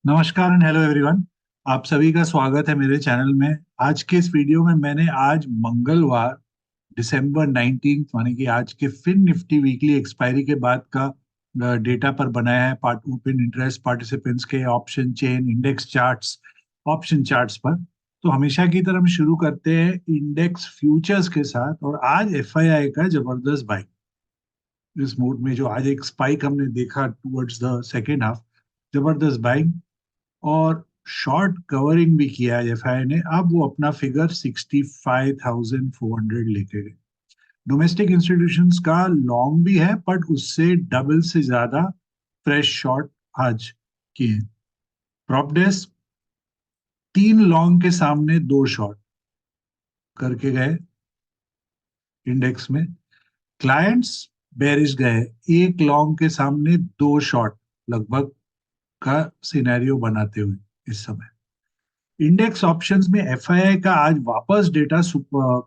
नमस्कार and hello everyone. आप सभी का स्वागत है मेरे चैनल में। आज के इस वीडियो में मैंने आज मंगलवार दिसंबर 19 माने कि आज के फिन निफ्टी वीकली एक्सपायरी के बाद का डेटा पर बनाया है पार्ट ओपन इंटरेस्ट पार्टिसिपेंट्स के option chain index charts option charts पर। तो हमेशा की तरह हम शुरू करते हैं इंडेक्स फ्यूचर्स के साथ और आज एफआईआई का जबरदस्त बाइक इस मोड में जो आज एक स्पाइक हमने देखा टुवर्ड्स द सेकेंड हाफ, जबरदस्त बाइक और शॉर्ट कवरिंग भी किया है एफआई ने। अब वो अपना फिगर 65,400 लेके गए। डोमेस्टिक इंस्टीट्यूशंस का लॉन्ग भी है बट उससे डबल से ज्यादा फ्रेश शॉर्ट आज किए। प्रॉप डेस्क 3 लॉन्ग के सामने 2 शॉर्ट करके गए इंडेक्स में। क्लाइंट्स बेरिश गए, 1 लॉन्ग के सामने 2 शॉर्ट लगभग का सिनेरियो बनाते हुए इस समय। इंडेक्स ऑप्शंस में एफआईआई का आज वापस डेटा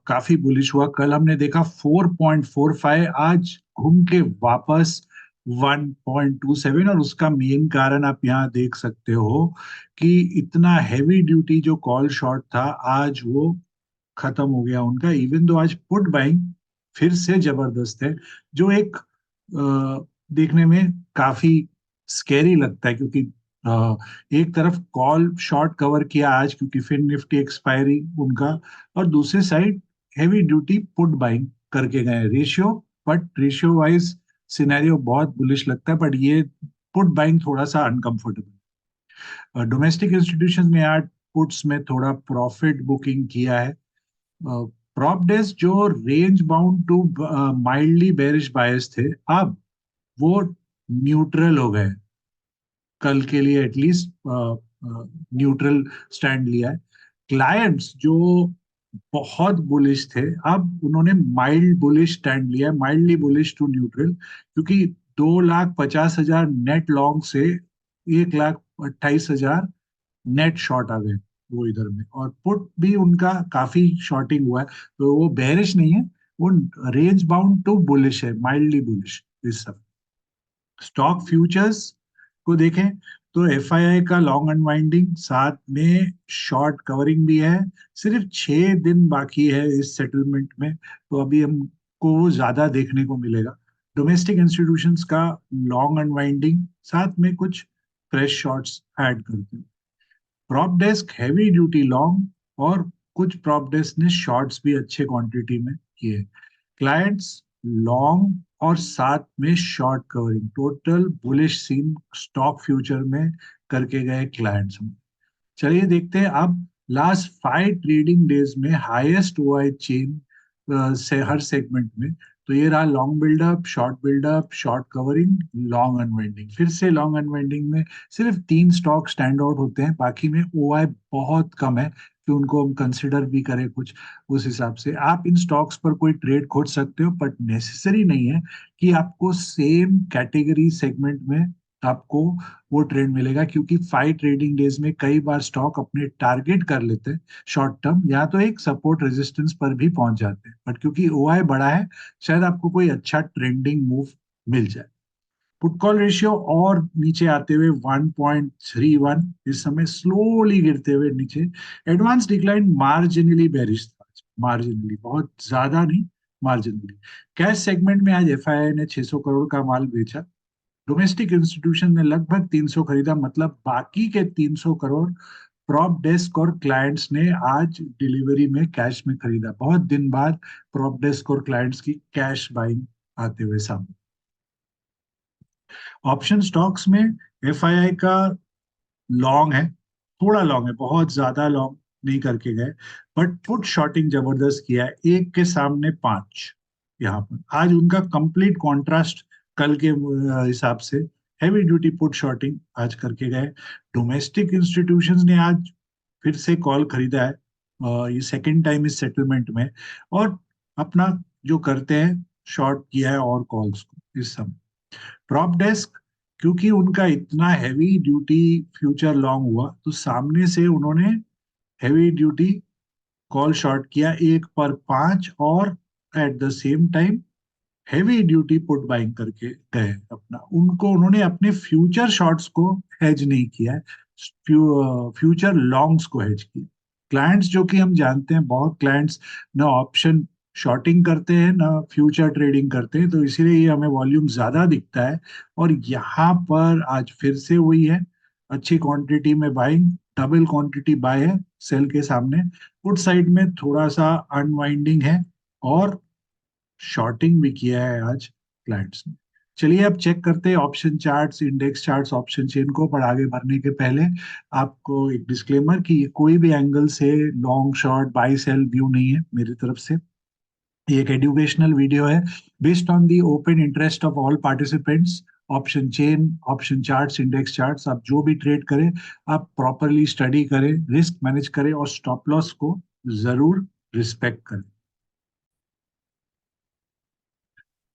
काफी बुलिश हुआ। कल हमने देखा 4.45, आज घूम के वापस 1.27। और उसका मेन कारण आप यहाँ देख सकते हो कि इतना हैवी ड्यूटी जो कॉल शॉर्ट था आज वो खत्म हो गया उनका। इवन दो आज पुट बाइंग फिर से जबरदस्त है, जो एक देखने में काफी स्कैरी लगता है क्योंकि एक तरफ कॉल शॉर्ट कवर किया आज क्योंकि फिर निफ्टी एक्सपायरी उनका, और दूसरी side heavy duty put buying करके गए ratio. But ratio wise scenario बहुत बुलिश लगता है, बट ये पुट बाइंग थोड़ा सा अनकंफर्टेबल। डोमेस्टिक इंस्टीट्यूशन ने आज पुट्स में थोड़ा प्रॉफिट बुकिंग किया है। प्रॉप डेस्क जो range bound to mildly bearish bias थे, अब वो न्यूट्रल हो गए। कल के लिए एटलीस्ट न्यूट्रल स्टैंड लिया है। क्लाइंट्स जो बहुत बुलिश थे, अब उन्होंने माइल्ड बुलिश स्टैंड लिया है, माइल्डली बुलिश टू न्यूट्रल, क्योंकि 2,50,000 नेट लॉन्ग से 1,28,000 नेट शॉर्ट आ गए वो इधर में। और पुट भी उनका काफी शॉर्टिंग हुआ है, तो वो बेरिश नहीं है, वो रेंज बाउंड टू बुलिश है, माइल्डली बुलिश इस सब। स्टॉक फ्यूचर्स को देखें तो एफआईआई का लॉन्ग अनवाइंडिंग साथ में शॉर्ट कवरिंग भी है। सिर्फ 6 दिन बाकी है इस सेटलमेंट में, तो अभी हमको वो ज्यादा देखने को मिलेगा। डोमेस्टिक इंस्टीट्यूशंस का लॉन्ग अनवाइंडिंग साथ में कुछ फ्रेश शॉर्ट्स ऐड करते हैं। Prop desk heavy duty long और कुछ प्रॉप डेस्क ने शॉर्ट्स भी अच्छे क्वांटिटी में किए। क्लाइंट्स लॉन्ग और साथ में short covering, total bullish scene stock future में करके गए क्लाइंट्स में। चलिए देखते हैं अब लास्ट 5 ट्रेडिंग डेज में हाईएस्ट हुआ है चेन से हर सेगमेंट में। तो ये रहा long buildup, short covering, long unwinding. फिर से लॉन्ग अनवाइंडिंग में सिर्फ 3 स्टॉक स्टैंड आउट होते हैं, बाकी में ओआई बहुत कम है कि उनको हम कंसिडर भी करें कुछ। उस हिसाब से आप इन स्टॉक्स पर कोई ट्रेड खोज सकते हो, बट नेसेसरी नहीं है कि आपको सेम कैटेगरी सेगमेंट में आपको वो ट्रेंड मिलेगा, क्योंकि 5 ट्रेडिंग डेज में कई बार स्टॉक अपने टारगेट कर लेते हैं शॉर्ट टर्म, या तो एक सपोर्ट रेजिस्टेंस पर भी पहुंच जाते हैं, बट क्योंकि ओआई बड़ा है शायद आपको कोई अच्छा ट्रेंडिंग मूव मिल जाए। पुट कॉल रेशियो और नीचे आते हुए 1.31, इस समय स्लोली गिरते हुए नीचे। एडवांस डिक्लाइन मार्जिनली बेरिश था, मार्जिनली, बहुत ज्यादा नहीं, मार्जिनली। कैश सेगमेंट में आज एफआईआई ने 600 करोड़ का माल बेचा। डोमेस्टिक इंस्टीट्यूशन ने लगभग 300 खरीदा, मतलब बाकी के 300 करोड़ प्रॉप डेस्क और क्लाइंट्स ने आज डिलीवरी में कैश में खरीदा। बहुत दिन बाद प्रॉप डेस्क और क्लाइंट्स की कैश बाइंग आते हुए सामने। ऑप्शन स्टॉक्स में एफआईआई का लॉन्ग है, थोड़ा लॉन्ग है, बहुत ज्यादा लॉन्ग नहीं करके गए, बट पुट शॉर्टिंग जबरदस्त किया है, 1 के सामने 5। यहाँ पर आज उनका कंप्लीट कॉन्ट्रास्ट कल के हिसाब से हैवी ड्यूटी पुट शॉर्टिंग आज करके गए। डोमेस्टिक इंस्टीट्यूशंस ने आज फिर से कॉल खरीदा है, ये सेकेंड टाइम इस सेटलमेंट में, और अपना जो करते हैं शॉर्ट किया है और कॉल्स को इस समय। प्रॉप डेस्क क्योंकि उनका इतना हैवी ड्यूटी फ्यूचर लॉन्ग हुआ, तो सामने से उन्होंने हैवी ड्यूटी कॉल शॉर्ट किया 1 पर 5, और at the same time heavy duty put buying करके गए अपना। उनको उन्होंने अपने फ्यूचर शॉर्ट्स को हेज नहीं किया है, फ्यूचर लॉन्ग्स को हेज किया। क्लाइंट्स जो कि हम जानते हैं, बहुत क्लाइंट्स ना ऑप्शन शॉर्टिंग करते हैं ना फ्यूचर ट्रेडिंग करते हैं, तो इसीलिए ये हमें वॉल्यूम ज्यादा दिखता है। और यहाँ पर आज फिर से हुई है अच्छी क्वांटिटी में बाइंग, डबल क्वांटिटी बाय है सेल के सामने। पुट साइड में थोड़ा सा अनवाइंडिंग है और शॉर्टिंग भी किया है आज क्लाइंट्स ने। चलिए अब चेक करते हैं option charts, index charts, option chain को। पर आगे बढ़ने के पहले आपको एक डिस्क्लेमर कि ये कोई भी एंगल से long short buy sell view नहीं है मेरी तरफ से। ये एक एजुकेशनल वीडियो है based on the open interest of all participants. Option chain, option charts, index charts, आप जो भी ट्रेड करें आप प्रॉपरली स्टडी करें, रिस्क मैनेज करें और स्टॉप लॉस को जरूर रिस्पेक्ट करें।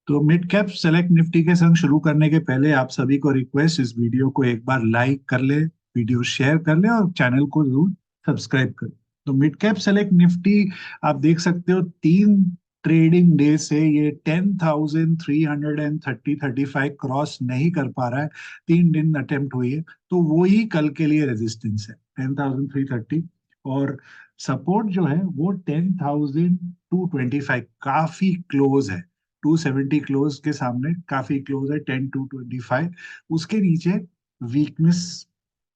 तो मिड कैप सेलेक्ट निफ्टी के संग शुरू करने के पहले आप सभी को रिक्वेस्ट, इस वीडियो को एक बार लाइक कर ले, वीडियो शेयर कर ले और चैनल को जरूर सब्सक्राइब कर। तो मिड कैप सेलेक्ट निफ्टी आप देख सकते हो 3 ट्रेडिंग डे से ये 10,330-35 क्रॉस नहीं कर पा रहा है। 3 दिन अटेम्प्ट हुई है, तो वो ही कल के लिए रेजिस्टेंस है 10,330। और सपोर्ट जो है वो 10,225, काफी क्लोज है। 270 क्लोज के सामने काफी क्लोज है 10,225। उसके नीचे वीकनेस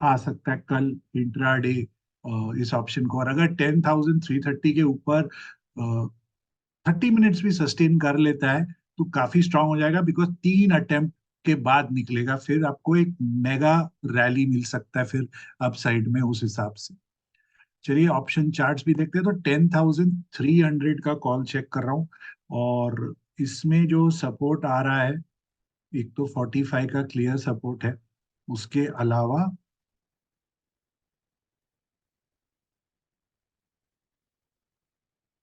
आ सकता है कल इंट्राडे इस ऑप्शन को। और अगर 10,330 के ऊपर 30 मिनट्स भी सस्टेन कर लेता है तो काफी स्ट्रांग हो जाएगा, बिकॉज 3 अटेम्प्ट के बाद निकलेगा, फिर आपको एक मेगा रैली मिल सकता है फिर अपसाइड में उस हिसाब से। चलिए ऑप्शन चार्ट्स भी देखते हैं। तो 10,300 का कॉल चेक कर रहा हूँ और इसमें जो सपोर्ट आ रहा है, एक तो 45 का क्लियर सपोर्ट है, उसके अलावा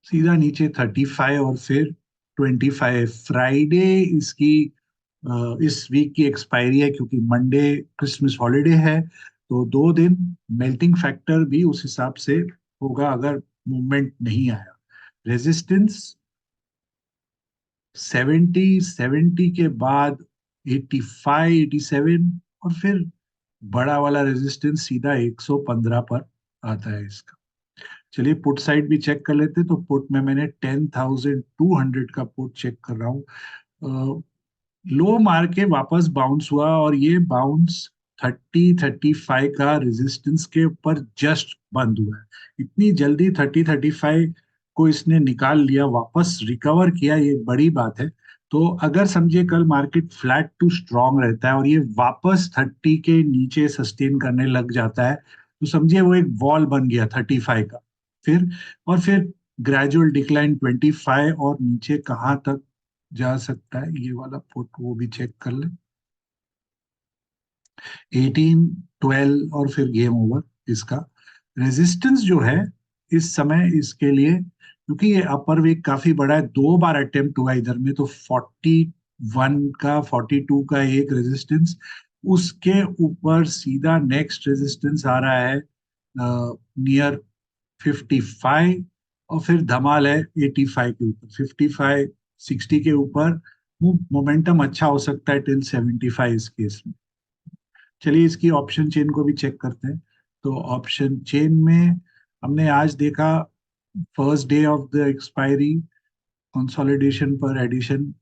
सीधा नीचे 35 और फिर 25। फ्राइडे इसकी इस वीक की एक्सपायरी है, क्योंकि मंडे क्रिसमस हॉलीडे है, तो 2 दिन मेल्टिंग फैक्टर भी उस हिसाब से होगा अगर मूवमेंट नहीं आया। रेजिस्टेंस 70 के बाद 85, 87 और फिर बड़ा वाला रेजिस्टेंस सीधा 115 पर आता है इसका। चलिए पुट साइड भी चेक कर लेते हैं। तो पुट में मैंने 10,200 का पुट चेक कर रहा हूँ। लो मार के वापस बाउंस हुआ और ये बाउंस 30-35 का रेजिस्टेंस के ऊपर जस्ट बंद हुआ है। इतनी जल्दी 30-35 को इसने निकाल लिया, वापस रिकवर किया, ये बड़ी बात है। तो अगर समझिए कल मार्केट फ्लैट टू स्ट्रांग रहता है और ये वापस 30 के नीचे सस्टेन करने लग जाता है, तो समझिए वो एक वॉल बन गया 35 का। फिर और फिर ग्रेजुअल डिक्लाइन 25 और नीचे कहाँ तक जा सकता है ये वाला पुट, वो भी चेक कर ले। 18, 12 और फिर गेम ओवर इसका। रेजिस्टेंस जो है इस समय इसके लिए, क्योंकि ये अपर वीक काफी बड़ा है, 2 बार अटेम्प्ट हुआ इधर में, तो 41 का, 42 का एक रेजिस्टेंस, उसके ऊपर सीधा नेक्स्ट रेजिस्टेंस आ रहा है नियर 55 और फिर धमाल है 85 के ऊपर, 55 60 के ऊपर। मोमेंटम अच्छा हो सकता है टिल 75 इस केस में। चलिए इसकी ऑप्शन चेन को भी चेक करते हैं। तो ऑप्शन चेन में हमने आज देखा first day of the expiry consolidation पर एडिशन,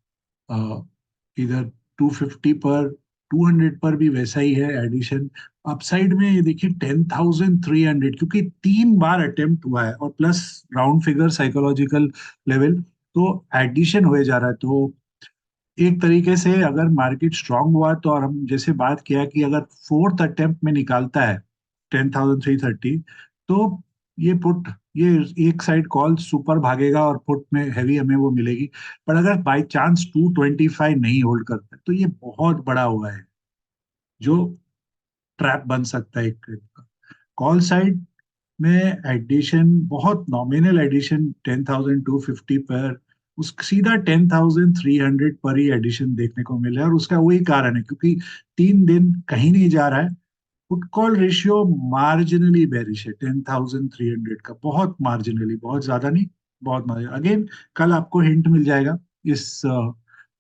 इधर 250 पर, 200 पर भी वैसा ही है एडिशन। अपसाइड में ये देखिए 10,300, क्योंकि 3 बार अटेम्प्ट हुआ है और plus round figure psychological level, तो एडिशन हुए जा रहा है। तो एक तरीके से अगर मार्केट स्ट्रांग हुआ तो, और हम जैसे बात किया कि अगर फोर्थ अटेम्प्ट में निकालता है 10,330, तो ये पुट, ये एक साइड कॉल सुपर भागेगा और पुट में हैवी हमें वो मिलेगी। पर अगर बाई चांस 225 नहीं होल्ड करता है, तो ये बहुत बड़ा हुआ है जो ट्रैप बन सकता है एक ट्रेड का। कॉल साइड में एडिशन बहुत नॉमिनल एडिशन 10,250 पर, उस सीधा 10,300 पर ही एडिशन देखने को मिला है। और उसका वही कारण है क्योंकि 3 दिन कहीं नहीं जा रहा है। Put call ratio marginally bearish है 10,300 का, बहुत मार्जिनली, बहुत ज्यादा नहीं, बहुत मार्जिन। अगेन कल आपको हिंट मिल जाएगा इस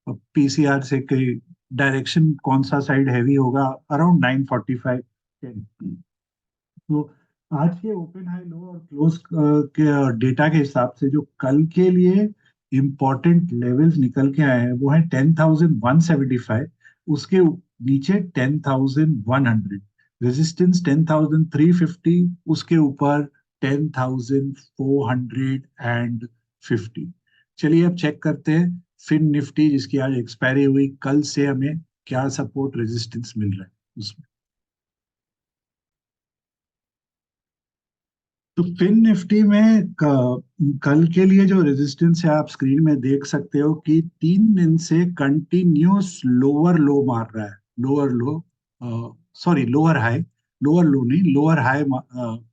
पीसीआर से कि डायरेक्शन कौन सा साइड हैवी होगा अराउंड 9:45 10। तो आज के ओपन हाई लो और क्लोज के डेटा के हिसाब से जो कल के लिए इंपॉर्टेंट लेवल्स निकल के आए हैं वो है 10,175, उसके नीचे 10,100, रेजिस्टेंस 10,350, उसके ऊपर 10,450। चलिए अब चेक करते हैं फिन निफ्टी जिसकी आज एक्सपायरी हुई, कल से हमें क्या सपोर्ट रेजिस्टेंस मिल रहा है उसमें। तो फिन निफ्टी में कल के लिए जो रेजिस्टेंस है आप स्क्रीन में देख सकते हो कि 3 दिन से कंटिन्यूस लोअर लो मार रहा है। लोअर लो, सॉरी लोअर हाई, लोअर लो नहीं, लोअर हाई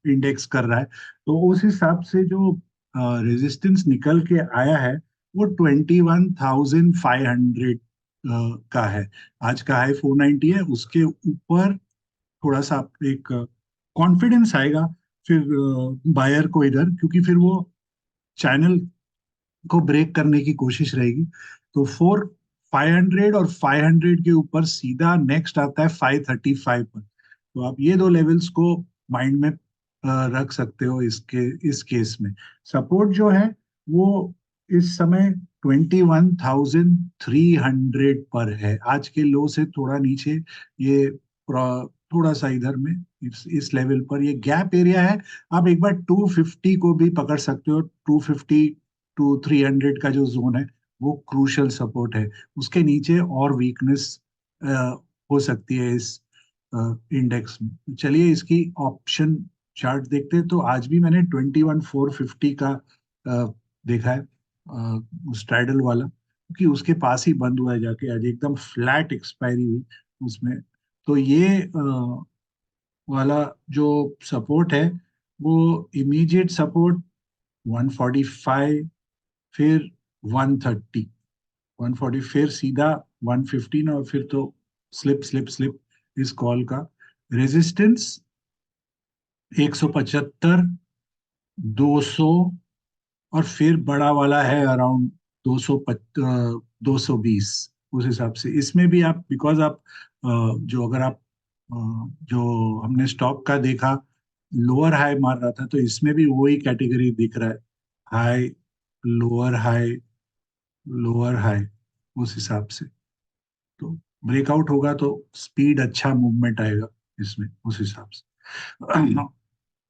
इंडेक्स कर रहा है। तो उस हिसाब से जो रेजिस्टेंस निकल के आया है वो 21,500 का है। आज का हाई 490 है, उसके ऊपर थोड़ा सा एक कॉन्फिडेंस आएगा फिर बायर को इधर, क्योंकि फिर वो चैनल को ब्रेक करने की कोशिश रहेगी। तो 500 और 500 के ऊपर सीधा नेक्स्ट आता है 535 पर। तो आप ये दो लेवल्स को माइंड में रख सकते हो इस केस में। सपोर्ट जो है वो इस समय 21,300 पर है, आज के लो से थोड़ा नीचे। ये थोड़ा सा इधर में इस लेवल पर ये गैप एरिया है। आप एक बार 250 को भी पकड़ सकते हो। 250 टू 300 का जो जोन है वो क्रूशल सपोर्ट है। उसके नीचे और वीकनेस हो सकती है इस इंडेक्स में। चलिए इसकी ऑप्शन चार्ट देखते हैं। तो आज भी मैंने 21,450 का देखा है, स्ट्राइडल वाला, क्योंकि उसके पास ही बंद हुआ है जाके, आज एकदम फ्लैट एक्सपायरी हुई उसमें। तो ये वाला जो सपोर्ट है वो इमीडिएट सपोर्ट 145, फिर 130, 140, फिर सीधा 115, और फिर तो स्लिप स्लिप स्लिप इस कॉल का। रेजिस्टेंस 175, 200, और फिर बड़ा वाला है अराउंड 200, 220। उस हिसाब से इसमें भी आप, बिकॉज आप जो अगर आप जो हमने स्टॉक का देखा लोअर हाई मार रहा था, तो इसमें भी वही कैटेगरी दिख रहा है, high, lower high, lower high, उस हिसाब से। तो ब्रेकआउट होगा तो स्पीड अच्छा मूवमेंट आएगा इसमें उस हिसाब से।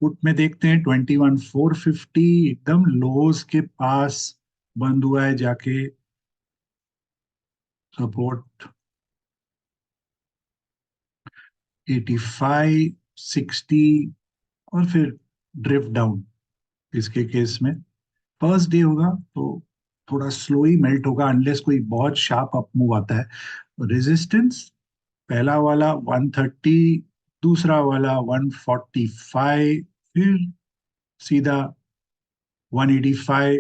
पुट में देखते हैं 21,450 एकदम लोज के पास बंद हुआ है जाके। सपोर्ट 85, 60, और फिर ड्रिफ्ट डाउन। इसके केस में फर्स्ट डे होगा तो थोड़ा स्लो ही मेल्ट होगा अनलेस कोई बहुत शार्प अप मूव आता है। रेजिस्टेंस पहला वाला 130, दूसरा वाला 145, फिर सीधा 185,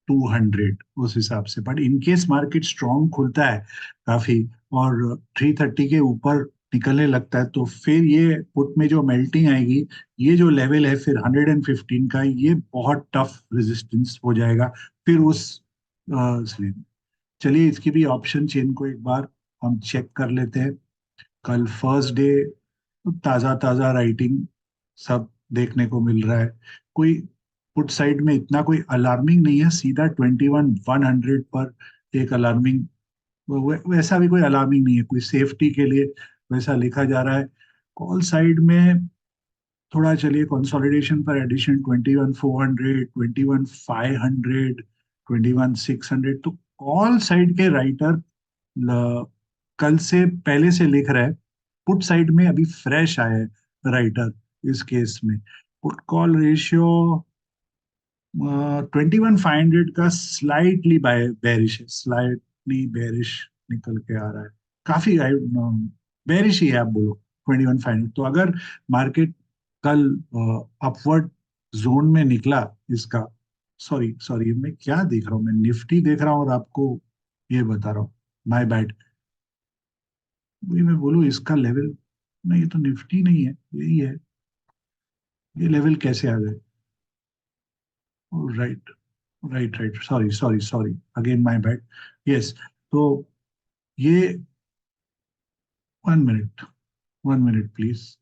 200, उस हिसाब से। But in case market strong खुलता है काफी और 330 के ऊपर निकलने लगता है, तो फिर ये पुट में जो मेल्टिंग आएगी, ये जो लेवल है फिर 115 का, ये बहुत टफ रेजिस्टेंस हो जाएगा फिर उस स्लिप। चलिए इसकी भी ऑप्शन चेन को एक बार हम चेक कर लेते हैं। कल फर्स्ट डे, ताजा ताजा राइटिंग सब देखने को मिल रहा है। कोई पुट साइड में इतना कोई अलार्मिंग नहीं है, सीधा 21,100 पर एक अलार्मिंग, वैसा भी कोई अलार्मिंग नहीं है, कोई सेफ्टी के लिए वैसा लिखा जा रहा है। कॉल साइड में थोड़ा चलिए कंसोलिडेशन पर एडिशन 21,400, 21,500, 21,600। तो कॉल साइड के राइटर कल से पहले से लिख रहा है। पुट साइड में अभी फ्रेश आया है राइटर इस केस में। पुट कॉल रेशियो 21,500 का स्लाइटली बेरिश है, स्लाइटली बेरिश निकल के आ रहा है। काफी बेरिश ही है आप बोलो 21,500। तो अगर मार्केट कल अपवर्ड जोन में निकला इसका, सॉरी सॉरी मैं क्या देख रहा हूँ, मैं निफ्टी देख रहा हूँ और आपको ये बता रहा हूँ, माय बैड। वही मैं बोलूँ इसका लेवल, नहीं ये तो निफ्टी नहीं है, यही है। ये लेवल कैसे आ गए? Right, right right, sorry sorry sorry, again my bad. Yes, तो ये 1 minute, 1 minute please.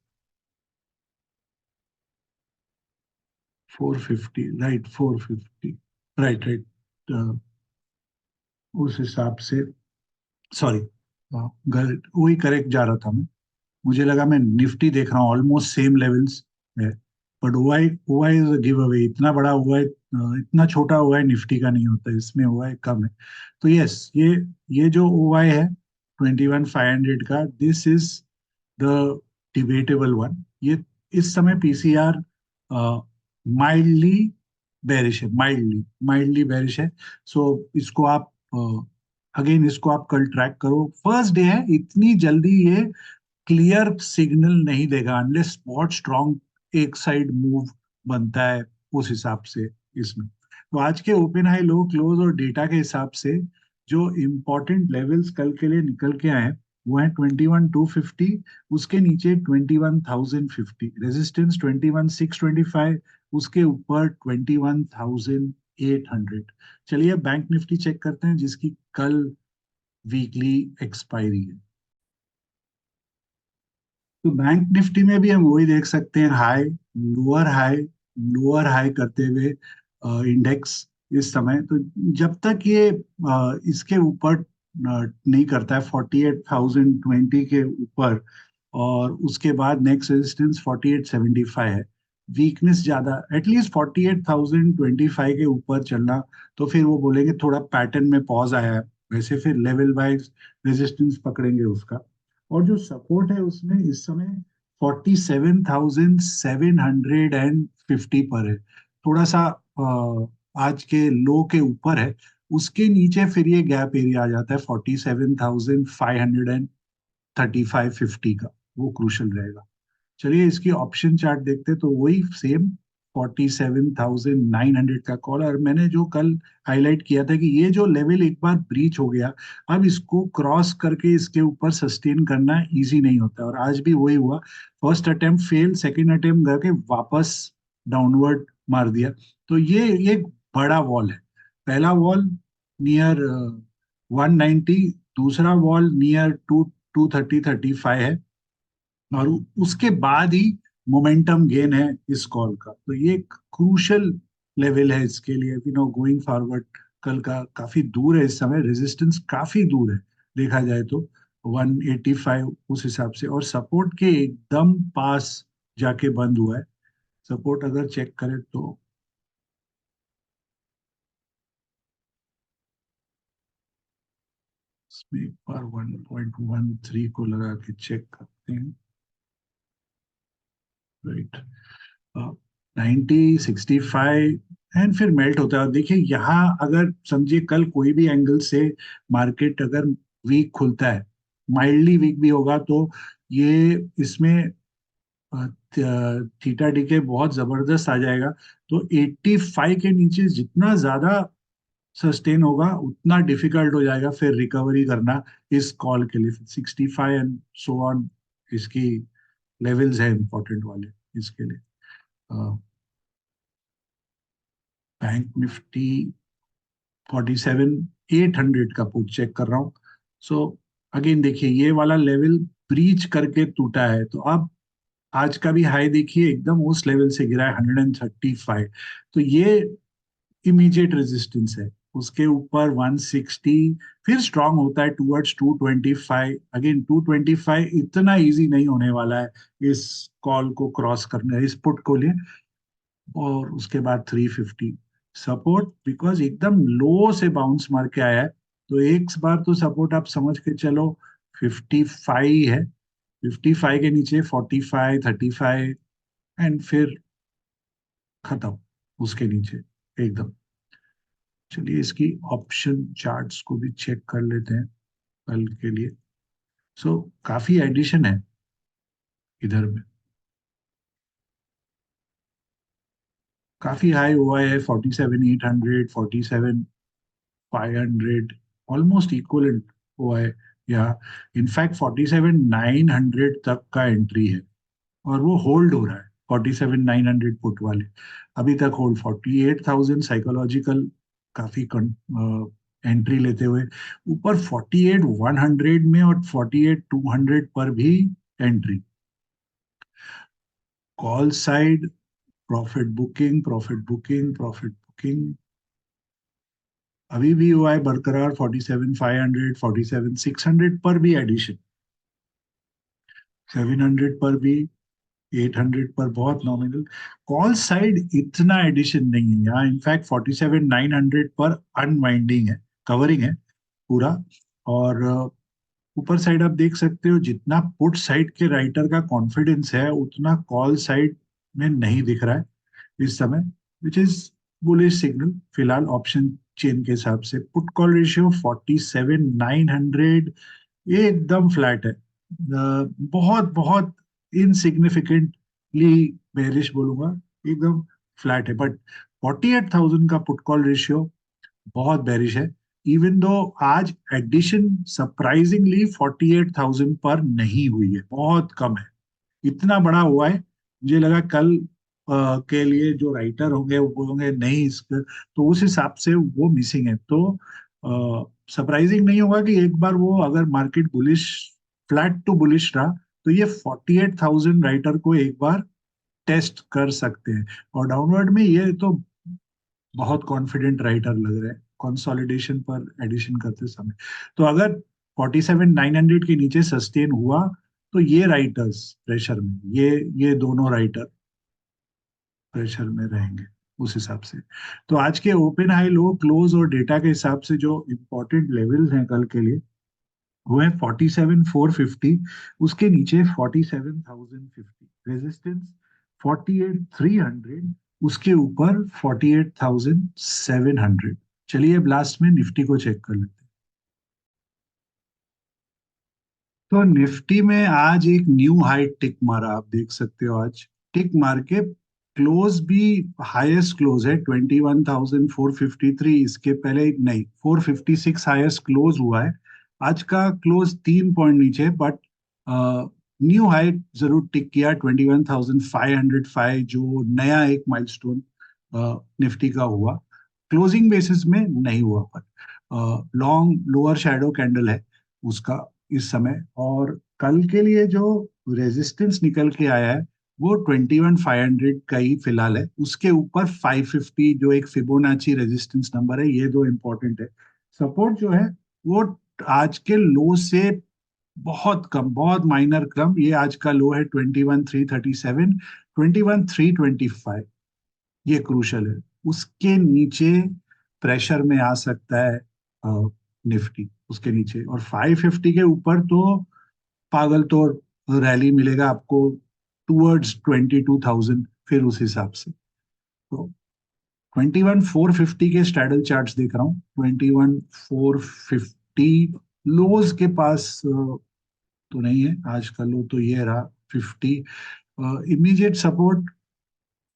450, right, 450, right right, उस हिसाब से, सॉरी, वही करेक्ट जा रहा था मैं। मुझे लगा मैं निफ्टी देख रहा हूँ, ऑलमोस्ट सेम लेवल्स है, but OI, OI is give away, इतना बड़ा ओआई, इतना छोटा ओआई निफ्टी का नहीं होता, इसमें ओआई कम है। तो यस, ये जो ओआई है 21,500 का, this is the debatable one. ये इस समय पीसीआर माइल्डली बेरिश है, माइल्डली माइल्डली बेरिश है। सो इसको आप अगेन, इसको आप कल ट्रैक करो, फर्स्ट डे है, इतनी जल्दी ये क्लियर सिग्नल नहीं देगा अनलेस बहुत स्ट्रॉन्ग एक साइड मूव बनता है उस हिसाब से इसमें। तो आज के ओपन हाई लो क्लोज और डेटा के हिसाब से जो इम्पोर्टेंट लेवल्स कल के लिए निकल के आए वो है 21,250, उसके नीचे 21,050, रेजिस्टेंस 21,625, उसके ऊपर 21,800। चलिए बैंक निफ्टी चेक करते हैं जिसकी कल वीकली एक्सपायरी है। तो बैंक निफ्टी में भी हम वही देख सकते हैं, high lower high lower high करते हुए इंडेक्स इस समय। तो जब तक ये इसके ऊपर नहीं करता है 48,020 के ऊपर, और उसके बाद नेक्स्ट रेजिस्टेंस 4875 है, वीकनेस ज्यादा, एटलीस्ट 48,025 के ऊपर चलना, तो फिर वो बोलेंगे थोड़ा पैटर्न में पॉज आया है, वैसे फिर लेवल वाइज रेजिस्टेंस पकड़ेंगे उसका। और जो सपोर्ट है उसमें इस समय 47,750 पर है, थोड़ा सा आज के लो के ऊपर है। उसके नीचे फिर ये गैप एरिया आ जाता है 47,535 का, वो क्रूशल रहेगा। चलिए इसकी ऑप्शन चार्ट देखते हैं, तो वही सेम 47,900 का कॉल। और मैंने जो कल हाईलाइट किया था कि ये जो लेवल एक बार ब्रीच हो गया, अब इसको क्रॉस करके इसके ऊपर सस्टेन करना इजी नहीं होता, और आज भी वही हुआ। First attempt fail, second attempt करके वापस डाउनवर्ड मार दिया। तो ये एक बड़ा वॉल है। पहला वॉल नियर 190, दूसरा वॉल नियर 230-235 है, और उसके बाद ही मोमेंटम गेन है इस कॉल का। तो ये एक क्रूशल लेवल है इसके लिए, गोइंग फॉरवर्ड। कल का काफी दूर है इस समय, रेजिस्टेंस काफी दूर है देखा जाए तो 185 उस हिसाब से, और सपोर्ट के एकदम पास जाके बंद हुआ है। सपोर्ट अगर चेक करें तो इसमें एक बार 1.13 को लगा के चेक करते हैं, राइट, 90, 65, एंड फिर मेल्ट होता है। देखिए यहाँ अगर समझिए कल कोई भी एंगल से मार्केट अगर वीक खुलता है, माइल्डली वीक भी होगा, तो ये इसमें थीटा डीके बहुत जबरदस्त आ जाएगा। तो 85 के नीचे जितना ज्यादा सस्टेन होगा उतना डिफिकल्ट हो जाएगा फिर रिकवरी करना इस कॉल के लिए। 65 एंड सो ऑन इसकी लेवल्स है इंपॉर्टेंट वाले इसके लिए। बैंक निफ्टी 47,800 का पुट चेक कर रहा हूँ। सो अगेन देखिए ये वाला लेवल ब्रीच करके टूटा है, तो अब आज का भी हाई देखिए एकदम उस लेवल से गिरा है 135। तो ये इमीडिएट रेजिस्टेंस है। उसके ऊपर 160, फिर स्ट्रांग होता है टूवर्ड्स 225। अगेन 225 इतना इजी नहीं होने वाला है इस कॉल को क्रॉस करने, इस पुट को लिए। और उसके बाद 350 सपोर्ट, बिकॉज एकदम लो से बाउंस मार के आया है। तो एक बार तो सपोर्ट आप समझ के चलो 55 है, 55 के नीचे 45, 35, एंड फिर खत्म उसके नीचे एकदम। चलिए इसकी ऑप्शन चार्ट्स को भी चेक कर लेते हैं कल के लिए। सो काफी एडिशन है इधर में, काफी हाई हुआ है 47,800, 47,500, ऑलमोस्ट इक्वलेंट हुआ है। या इनफैक्ट 47,900 तक का एंट्री है, और वो होल्ड हो रहा है 47,900 पुट वाले अभी तक होल्ड। 48,000 साइकोलॉजिकल काफी एंट्री लेते हुए ऊपर 48,100 में, और 48,200 पर भी entry. Call side profit booking, profit booking, profit booking अभी भी हुआ है बरकरार 47,500, 47,600 पर भी एडिशन, 700 पर भी, 800 पर बहुत नॉमिनल। कॉल साइड इतना एडिशन नहीं है यहाँ, इनफैक्ट 47,900 पर अनवाइंडिंग है, कवरिंग है पूरा। और ऊपर साइड आप देख सकते हो जितना पुट साइड के राइटर का कॉन्फिडेंस है उतना कॉल साइड में नहीं दिख रहा है इस समय, विच इज बुलिश सिग्नल फिलहाल ऑप्शन चेन के हिसाब से। पुट कॉल रेशियो 47,900 ये एकदम फ्लैट है, बहुत बहुत इनसिग्निफिकेंटली बेरिश बोलूंगा, एकदम फ्लैट है। बट 48,000 का पुट कॉल रेशियो बहुत बेरिश है, इवन दो आज एडिशन सरप्राइजिंगली 48,000 पर नहीं हुई है, बहुत कम है। इतना बड़ा हुआ है, मुझे लगा कल के लिए जो राइटर होंगे वो बोलेंगे नहीं इसका, तो उस हिसाब से वो मिसिंग है। तो सरप्राइजिंग नहीं होगा कि एक बार वो अगर market bullish, flat to bullish रहा तो ये 48,000 राइटर को एक बार टेस्ट कर सकते हैं। और डाउनवर्ड में ये तो बहुत कॉन्फिडेंट राइटर लग रहे हैं कंसोलिडेशन पर एडिशन करते समय। तो अगर 47,900 के नीचे सस्टेन हुआ तो ये राइटर्स प्रेशर में, ये दोनों राइटर प्रेशर में रहेंगे उस हिसाब से। तो आज के ओपन हाई लो क्लोज और डेटा के हिसाब से जो इंपॉर्टेंट लेवल्स हैं कल के लिए वो है 47,450, उसके नीचे 47,050, रेजिस्टेंस 48,300, उसके ऊपर 48,700। चलिए अब लास्ट में निफ्टी को चेक कर लेते हैं। तो निफ्टी में आज एक न्यू हाई टिक मारा, आप देख सकते हो आज टिक मार के क्लोज भी हाईएस्ट क्लोज है 21,453, इसके पहले नहीं 456 हाईएस्ट क्लोज हुआ है। आज का क्लोज 3 पॉइंट नीचे, बट न्यू हाई जरूर टिक किया 21,505, जो नया एक माइलस्टोन निफ्टी का हुआ, क्लोजिंग बेसिस में नहीं हुआ, पर लॉन्ग लोअर शैडो कैंडल है उसका इस समय। और कल के लिए जो रेजिस्टेंस निकल के आया है वो 21,500 का ही फिलहाल है, उसके ऊपर 550 जो एक फिबोनाची रेजिस्टेंस नंबर है, ये दो इंपॉर्टेंट है। सपोर्ट जो है वो आज के लो से बहुत कम, बहुत माइनर क्रम, ये आज का लो है 21,337, 21,325, ये क्रूशल है। उसके नीचे प्रेशर में आ सकता है निफ्टी, उसके नीचे। और 550 के ऊपर तो पागल तो रैली मिलेगा आपको टूवर्ड्स 22,000, फिर उस हिसाब से। तो 21,450 के स्टैडल चार्ट्स देख रहा हूँ, 21,450 लोज के पास तो नहीं है, आज का लो तो ये रहा 50। इमीडिएट सपोर्ट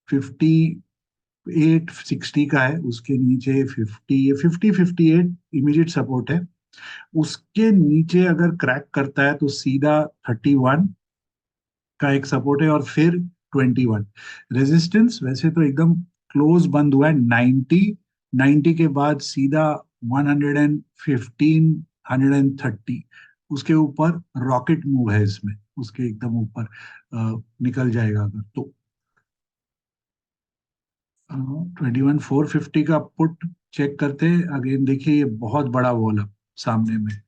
58,60 का है, उसके नीचे 50,58 इमीडिएट सपोर्ट है। उसके नीचे अगर क्रैक करता है तो सीधा 31 का एक सपोर्ट है, और फिर 21 रेजिस्टेंस। वैसे तो एकदम क्लोज बंद हुआ है 90, 90 के बाद सीधा 115, 130, उसके ऊपर रॉकेट मूव है इसमें, उसके एकदम ऊपर निकल जाएगा अगर तो। 21,450 का पुट चेक करते हैं अगेन, देखिए ये बहुत बड़ा वॉल है सामने में,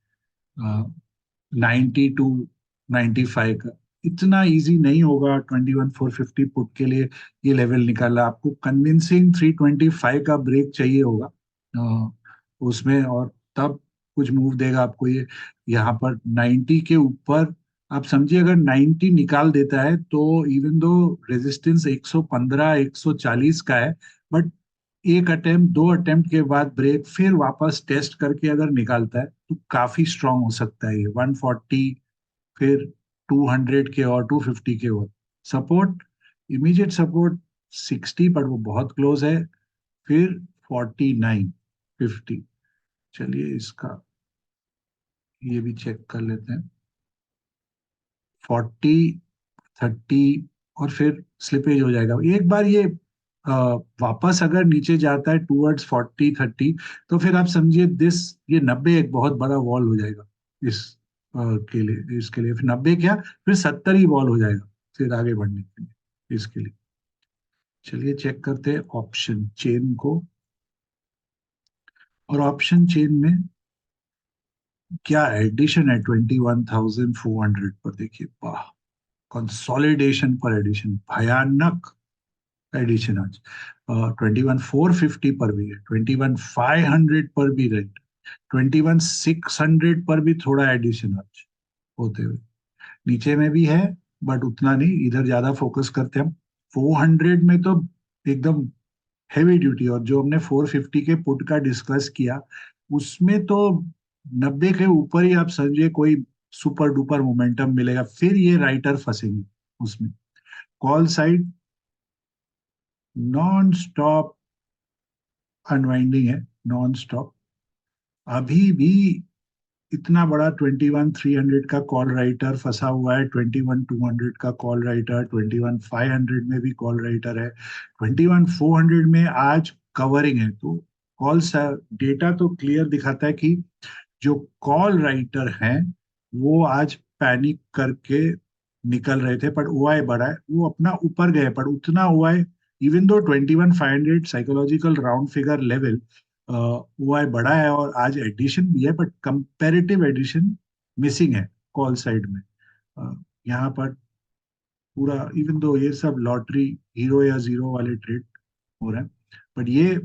90 टू 95 का। इतना इजी नहीं होगा 21,450 पुट के लिए ये लेवल निकालना, आपको कन्विंसिंग 325 का ब्रेक चाहिए होगा उसमें, और तब कुछ मूव देगा आपको ये। यहाँ पर 90 के ऊपर आप समझिए अगर 90 निकाल देता है तो इवन दो रेजिस्टेंस 115, 140 का है, बट एक अटेम्प्ट, दो अटेम्प्ट के बाद ब्रेक, फिर वापस टेस्ट करके अगर निकालता है तो काफी स्ट्रांग हो सकता है ये 140, फिर 200 के और 250 के और सपोर्ट। इमीडिएट सपोर्ट 60, पर वो बहुत क्लोज है, फिर 49, 50। चलिए इसका ये भी चेक कर लेते हैं, 40, 30, और फिर स्लिपेज हो जाएगा एक बार ये वापस अगर नीचे जाता है टूवर्ड्स 40, 30, तो फिर आप समझिए दिस, ये 90 एक बहुत बड़ा वॉल हो जाएगा इस के लिए, इसके लिए फिर 90 क्या, फिर 70 ही वॉल हो जाएगा फिर आगे बढ़ने के लिए इसके लिए। चलिए चेक करते हैं ऑप्शन चेन को। और ऑप्शन चेन में क्या एडिशन है 21,400 पर, देखिए वाह, कंसोलिडेशन पर एडिशन, भयानक एडिशन आज। 21,450 पर भी है, 21,500 पर भी रहे, 21,600 पर भी थोड़ा एडिशन आज होते हुए। नीचे में भी है बट उतना नहीं, इधर ज्यादा फोकस करते हैं हम। 400 में तो एकदम हैवी ड्यूटी, और जो हमने 450 के पुट का डिस्कस किया उसमें तो 90 के ऊपर ही आप समझिए कोई सुपर डुपर मोमेंटम मिलेगा, फिर ये राइटर फंसेंगे उसमें। Call side non stop unwinding है, नॉन स्टॉप। अभी भी इतना बड़ा 21,300 का कॉल राइटर फंसा हुआ है, 21,200 का कॉल राइटर, 21,500 में भी कॉल राइटर है, 21,400 में आज कवरिंग है। तो कॉल डेटा तो क्लियर दिखाता है कि जो कॉल राइटर हैं वो आज पैनिक करके निकल रहे थे, पर ओआई बढ़ा है, वो अपना ऊपर गए, पर उतना OI, even though 21,500 psychological round figure level, OI बढ़ा है और आज एडिशन भी है, बट कंपैरेटिव एडिशन मिसिंग है कॉल साइड में। यहाँ पर पूरा, इवन दो ये सब लॉटरी हीरो या जीरो वाले ट्रेड हो रहे हैं, बट ये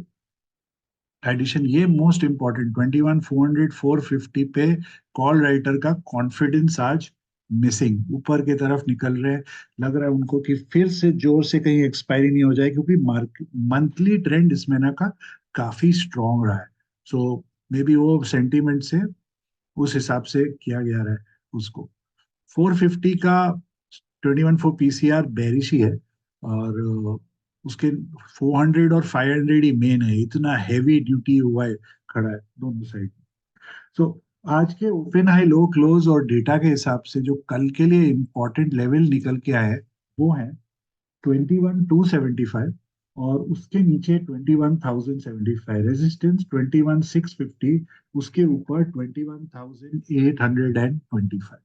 एडिशन, ये मोस्ट इंपॉर्टेंट 21,400 450 पे कॉल राइटर का कॉन्फिडेंस आज मिसिंग, ऊपर की तरफ निकल रहे हैं। लग रहा है उनको कि फिर से जोर से कहीं एक्सपायरी नहीं हो जाए, क्योंकि मार्केट मंथली ट्रेंड इस महीना का काफी स्ट्रांग रहा है। सो मे बी वो सेंटीमेंट से उस हिसाब से किया गया है उसको। 450 का 21 4 पीसीआर बेरिश ही है, और उसके 400 और 500 ही मेन है, इतना हैवी ड्यूटी हुआ है, खड़ा है दोनों साइड। सो आज के ओपन हाई लो क्लोज और डेटा के हिसाब से जो कल के लिए इंपॉर्टेंट लेवल निकल के आए हैं वो है 21,275, और उसके नीचे 21,075 रेजिस्टेंस, 21,650, उसके ऊपर 21,825।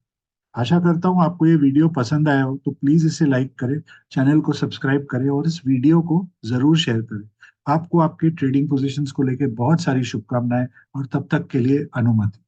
आशा करता हूँ आपको ये वीडियो पसंद आया हो, तो प्लीज इसे लाइक करें, चैनल को सब्सक्राइब करें और इस वीडियो को जरूर शेयर करें। आपको आपके ट्रेडिंग पोजीशंस को लेकर बहुत सारी शुभकामनाएं, और तब तक के लिए अनुमति।